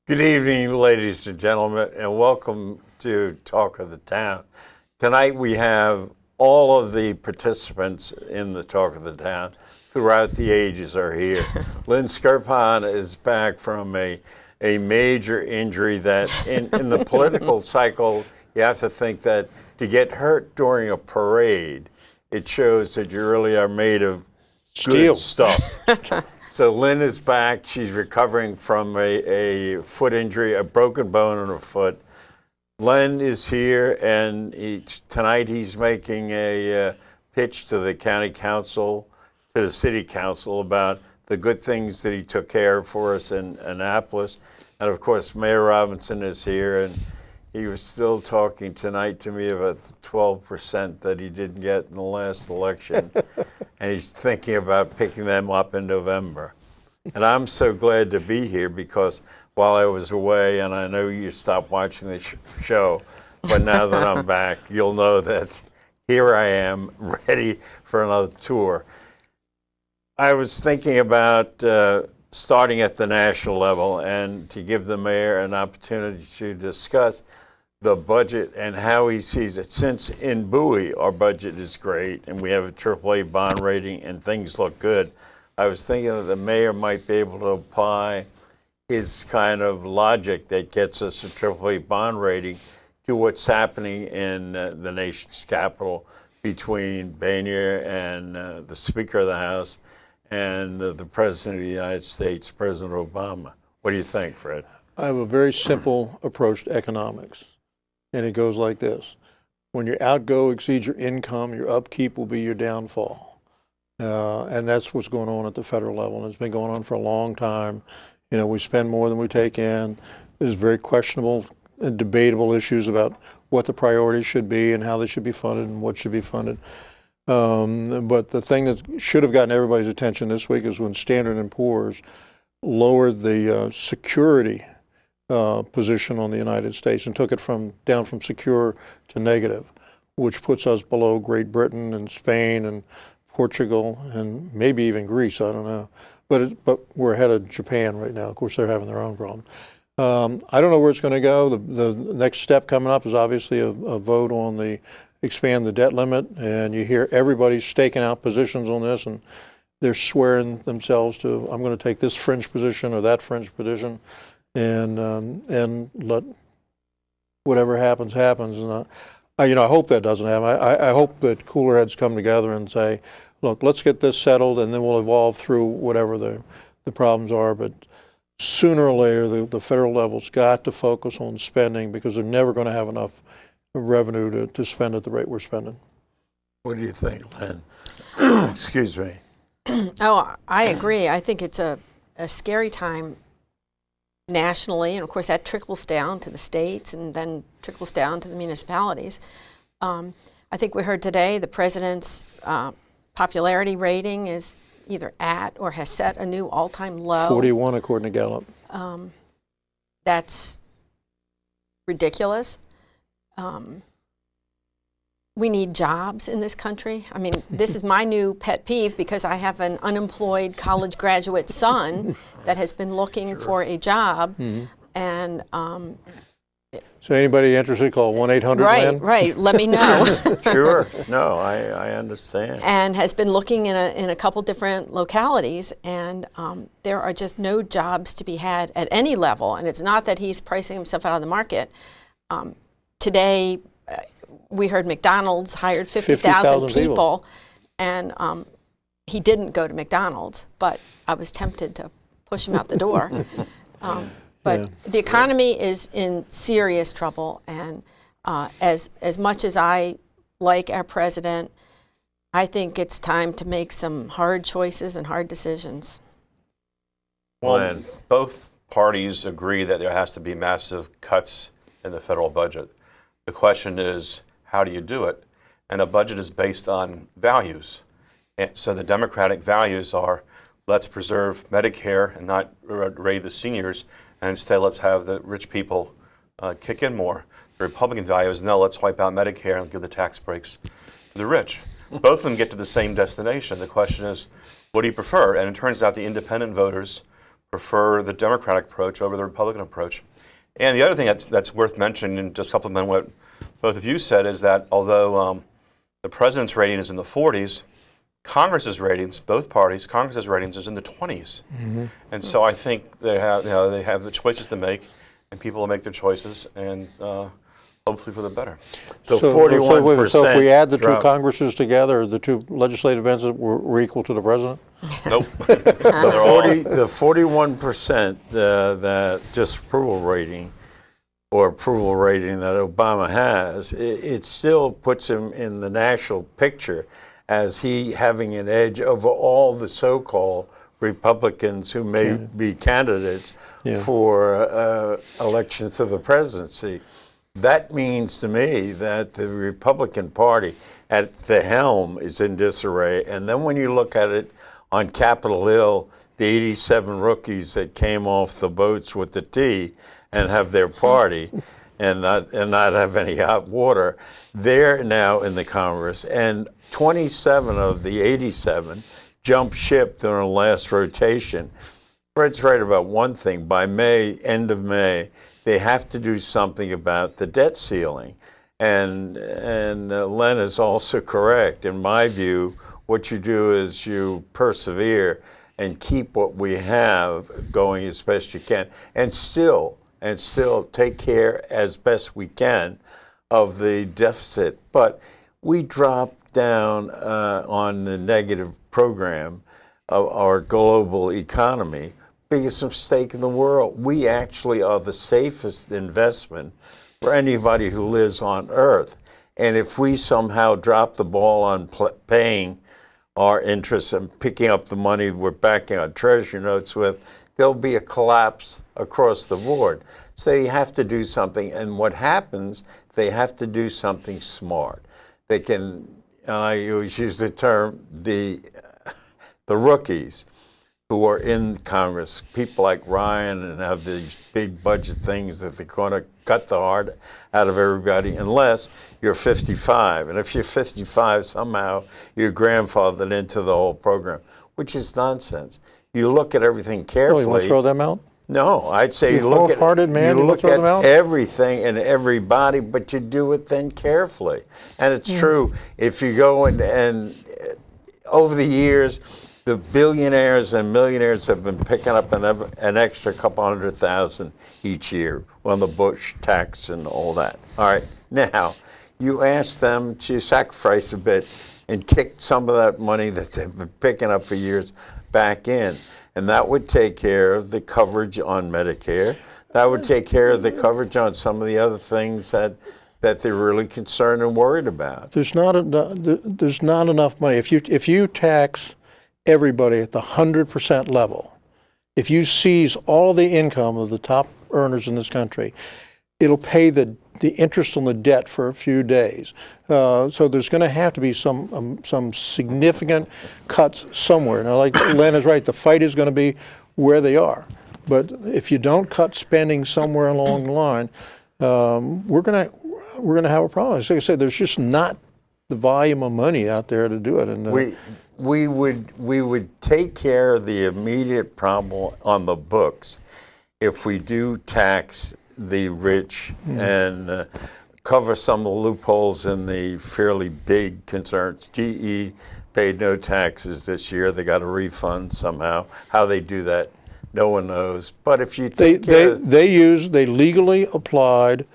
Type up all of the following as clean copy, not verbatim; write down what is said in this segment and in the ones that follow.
Good evening, ladies and gentlemen, and welcome to Talk of the Town. Tonight we have all of the participants in the Talk of the Town throughout the ages are here. Lynn Skirpon is back from a major injury that in the political cycle, you have to think that to get hurt during a parade, it shows that you really are made of Steel. good stuff. So Lynn is back. She's recovering from a foot injury, a broken bone in her foot. Len is here, and tonight he's making a pitch to the county council, to the city council, about the good things that he took care of for us in Annapolis. And of course, Mayor Robinson is here, and he was still talking tonight to me about the 12% that he didn't get in the last election. And he's thinking about picking them up in November. And I'm so glad to be here because while I was away, and I know you stopped watching the show, but now that I'm back, you'll know that here I am ready for another tour. I was thinking about starting at the national level and to give the mayor an opportunity to discuss the budget and how he sees it. Since in Bowie, our budget is great and we have a AAA bond rating and things look good, I was thinking that the mayor might be able to apply his kind of logic that gets us a AAA bond rating to what's happening in the nation's capital between Boehner and the Speaker of the House and the President of the United States, President Obama. What do you think, Fred? I have a very simple approach to economics, and it goes like this. When your outgo exceeds your income, your upkeep will be your downfall. And that's what's going on at the federal level, and it's been going on for a long time. You know, we spend more than we take in. There's very questionable and debatable issues about what the priorities should be and how they should be funded and what should be funded. But the thing that should have gotten everybody's attention this week is when Standard & Poor's lowered the security position on the United States and took it down from secure to negative, which puts us below Great Britain and Spain and Portugal and maybe even Greece, I don't know. But we're ahead of Japan right now. Of course, they're having their own problem. I don't know where it's going to go. The next step coming up is obviously a vote on expand the debt limit, and you hear everybody staking out positions on this, and they're swearing themselves to, I'm going to take this fringe position or that fringe position, and let whatever happens, happens. And I hope that doesn't happen. I hope that cooler heads come together and say, look, let's get this settled, and then we'll evolve through whatever the problems are. But sooner or later, the federal level's got to focus on spending because they're never going to have enough revenue to spend at the rate we're spending. What do you think, Lynn? Excuse me. Oh, I agree. I think it's a scary time nationally, and of course that trickles down to the states and then trickles down to the municipalities. I think we heard today the president's popularity rating is either at or has set a new all-time low. 41 according to Gallup. That's ridiculous. We need jobs in this country. I mean, this is my new pet peeve because I have an unemployed college graduate son that has been looking for a job. Mm-hmm. And so anybody interested, call 1-800-LEN? Right, let me know. Sure, no, I understand. And has been looking in a couple different localities, and there are just no jobs to be had at any level. And it's not that he's pricing himself out of the market. Today, we heard McDonald's hired 50,000 people, and he didn't go to McDonald's, but I was tempted to push him out the door. But the economy is in serious trouble, and as much as I like our president, I think it's time to make some hard choices and hard decisions. Well, both parties agree that there has to be massive cuts in the federal budget. The question is, how do you do it? And a budget is based on values. And so the Democratic values are, let's preserve Medicare and not raid the seniors, and instead let's have the rich people kick in more. The Republican value is, no, let's wipe out Medicare and give the tax breaks to the rich. Both of them get to the same destination. The question is, what do you prefer? And it turns out the independent voters prefer the Democratic approach over the Republican approach. And the other thing that's worth mentioning, and to supplement what both of you said, is that although the president's rating is in the 40s, Congress's ratings, both parties, Congress's ratings is in the 20s. And so I think they have the choices to make, and people will make their choices, and hopefully for the better. The So 41%. so if we add the two drop. Congresses together, the two legislative branches were equal to the president? Nope. They're all- The 41% that disapproval rating or approval rating that Obama has, it still puts him in the national picture as he having an edge over all the so-called Republicans who may be candidates for election to the presidency. That means to me that the Republican Party at the helm is in disarray. And then when you look at it on Capitol Hill, the 87 rookies that came off the boats with the tea and have their party and not have any hot water, they're now in the Congress. And 27 of the 87 jumped ship during the last rotation. Fred's right about one thing. By May, end of May, they have to do something about the debt ceiling. And Len is also correct. In my view, what you do is you persevere and keep what we have going as best you can, and still take care as best we can of the deficit. But we dropped down on the negative program of our global economy. Biggest mistake in the world. We actually are the safest investment for anybody who lives on Earth. And if we somehow drop the ball on paying our interest and picking up the money we're backing our treasury notes with, there'll be a collapse across the board. So they have to do something. And what happens, they have to do something smart. They can, I always use the term, the rookies who are in Congress, people like Ryan, and have these big budget things that they're going to cut the heart out of everybody unless you're 55. And if you're 55, somehow you're grandfathered into the whole program, which is nonsense. You look at everything carefully. Oh, you want to throw them out? No, I'd say You wholehearted man, you look throw them at out? everything and everybody, but you do it then carefully. And it's true, if you go and over the years, the billionaires and millionaires have been picking up an extra couple $100,000 each year on the Bush tax and all that. All right, now you ask them to sacrifice a bit and kick some of that money that they've been picking up for years back in. And that would take care of the coverage on Medicare. That would take care of the coverage on some of the other things that they're really concerned and worried about. There's not enough money. If you tax everybody at the 100% level, if you seize all the income of the top earners in this country, it'll pay the interest on the debt for a few days. So there's going to have to be some significant cuts somewhere. Now, like Len is right, the fight is going to be where they are. But if you don't cut spending somewhere along the line, we're going to have a problem. Like I said, there's just not the volume of money out there to do it. And we would take care of the immediate problem on the books if we do tax the rich and cover some of the loopholes in the fairly big concerns. GE paid no taxes this year. They got a refund somehow. How they do that, no one knows. But if you take they legally applied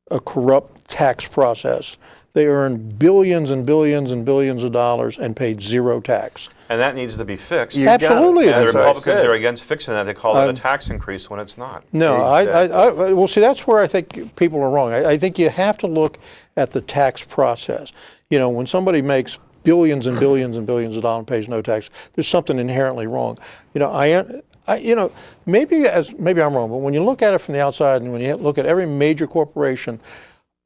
a corrupt tax process. They earned billions and billions and billions of dollars and paid zero tax. And that needs to be fixed. Absolutely. And the That's what I Republicans said. are against fixing that. They call it a tax increase when it's not. No, Exactly. well, see, that's where I think people are wrong. I think you have to look at the tax process. You know, when somebody makes billions and billions and billions of dollars and pays no tax, there's something inherently wrong. You know, maybe I'm wrong, but when you look at it from the outside and when you look at every major corporation,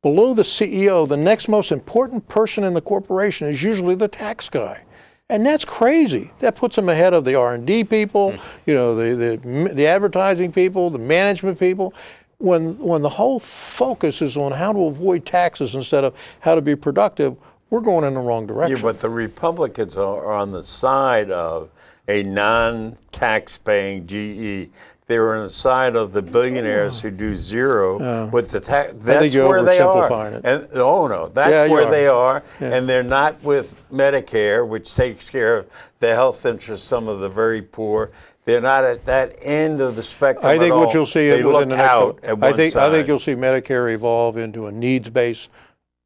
below the CEO, the next most important person in the corporation is usually the tax guy. And that's crazy. That puts them ahead of the R&D people, you know, the advertising people, the management people. When the whole focus is on how to avoid taxes instead of how to be productive, we're going in the wrong direction. Yeah, but the Republicans are on the side of a non-tax-paying GE. They were on the side of the billionaires who do zero with the tax. That's you're where they are. oversimplifying it. And no, that's Yeah, you where are. they are. Yeah. And they're not with Medicare, which takes care of the health interests of some of the very poor. They're not at that end of the spectrum. I think at what all. you'll see They within look the next. out at I one think side. you'll see Medicare evolve into a needs-based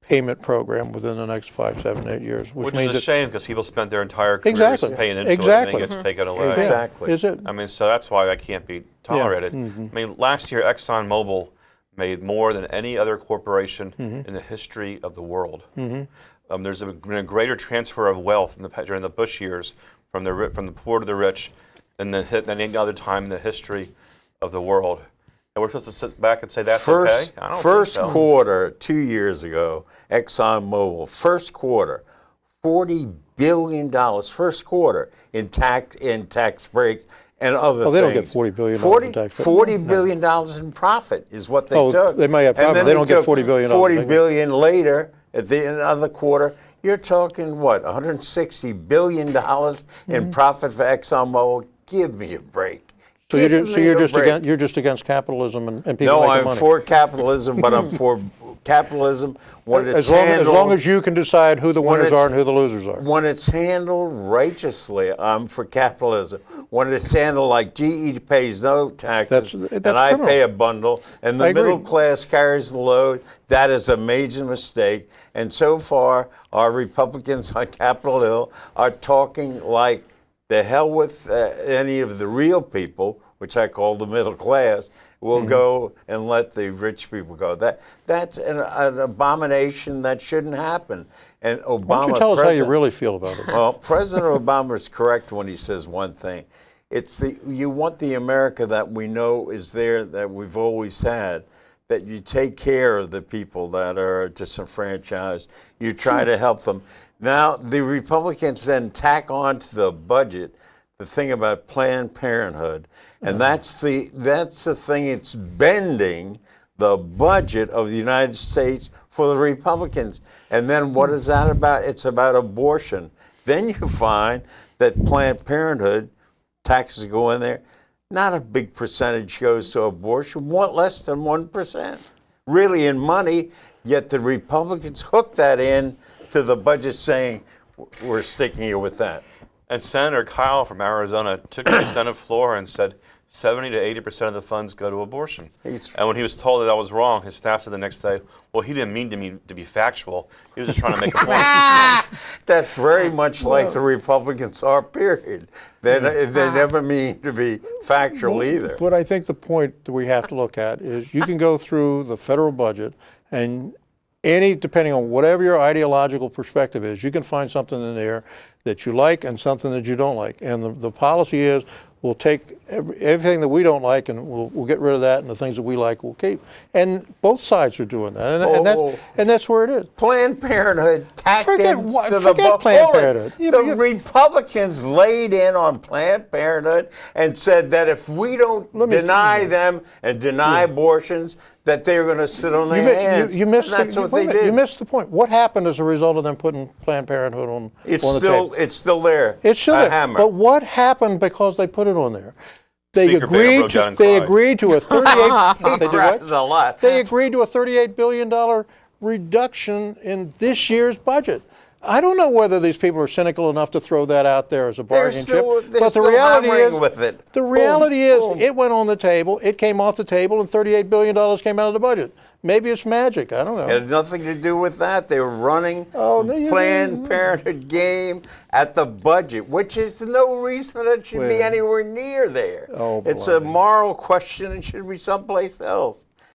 payment program within the next 5, 7, 8 years, which Which means is a shame because people spend their entire careers Exactly. paying into Exactly. it and then it gets taken away. Yeah. Exactly. Is it? I mean, so that's why that can't be tolerated. I mean, last year ExxonMobil made more than any other corporation in the history of the world. There's been a greater transfer of wealth during the Bush years from the poor to the rich than any other time in the history of the world. And we're supposed to sit back and say that's okay? I don't First think so. quarter, 2 years ago, ExxonMobil, first quarter, $40 billion, first quarter in tax breaks and other things. they don't get $40 billion in tax breaks. $40 billion in profit is what they took. They may have And profit. then They don't get took $40 billion. $40 billion later at the end of the quarter. You're talking, what, $160 billion in profit for ExxonMobil? Give me a break. So you're just against capitalism and people No, making I'm money. for capitalism, but I'm for capitalism when it's as long as you can decide who the winners it's- are and who the losers are. when it's handled righteously. I'm for capitalism. When it's handled like GE pays no taxes That's and I criminal. pay a bundle and the I agree. middle class carries the load, that is a major mistake. And so far, our Republicans on Capitol Hill are talking like the hell with any of the real people, which I call the middle class, will go and let the rich people go. That's an abomination that shouldn't happen. And Obama. Why don't you tell us how you really feel about it? Well, President Obama is correct when he says one thing. You want the America that we know is there, that we've always had, that you take care of the people that are disenfranchised. You try to help them. Now, the Republicans then tack on to the budget the thing about Planned Parenthood, and that's the thing. It's bending the budget of the United States for the Republicans. And then what is that about? It's about abortion. Then you find that Planned Parenthood, taxes go in there, not a big percentage goes to abortion, less than 1%, really in money, yet the Republicans hook that in to the budget saying, we're sticking you with that. And Senator Kyle from Arizona took to the Senate floor and said 70 to 80% of the funds go to abortion. And when he was told that that was wrong, his staff said the next day, well, he didn't mean to be factual. He was just trying to make a point. That's very much like the Republicans are, period. They never mean to be factual either. But I think the point that we have to look at is you can go through the federal budget and depending on whatever your ideological perspective is, you can find something in there that you like and something that you don't like. And the policy is we'll take everything that we don't like and we'll get rid of that, and the things that we like we'll keep. And both sides are doing that, and that's where it is. Planned Parenthood tacked Forget Planned Parenthood. The Republicans laid in on Planned Parenthood and said that if we don't deny them and deny abortions, that they're going to sit on their hands. That's what they did. You missed the point. What happened as a result of them putting Planned Parenthood on the table? It's still there. It's still there. Hammer. But what happened because they put it on there? Speaker Bannon broke down and cried. agreed to a 38. They did what? That's a lot. They agreed to a $38 billion reduction in this year's budget. I don't know whether these people are cynical enough to throw that out there as a bargaining chip. But the reality is, it went on the table, it came off the table, and $38 billion came out of the budget. Maybe it's magic. I don't know. It had nothing to do with that. They were running Planned Parenthood game at the budget, which is no reason that it should be anywhere near there. It's a moral question. It should be someplace else.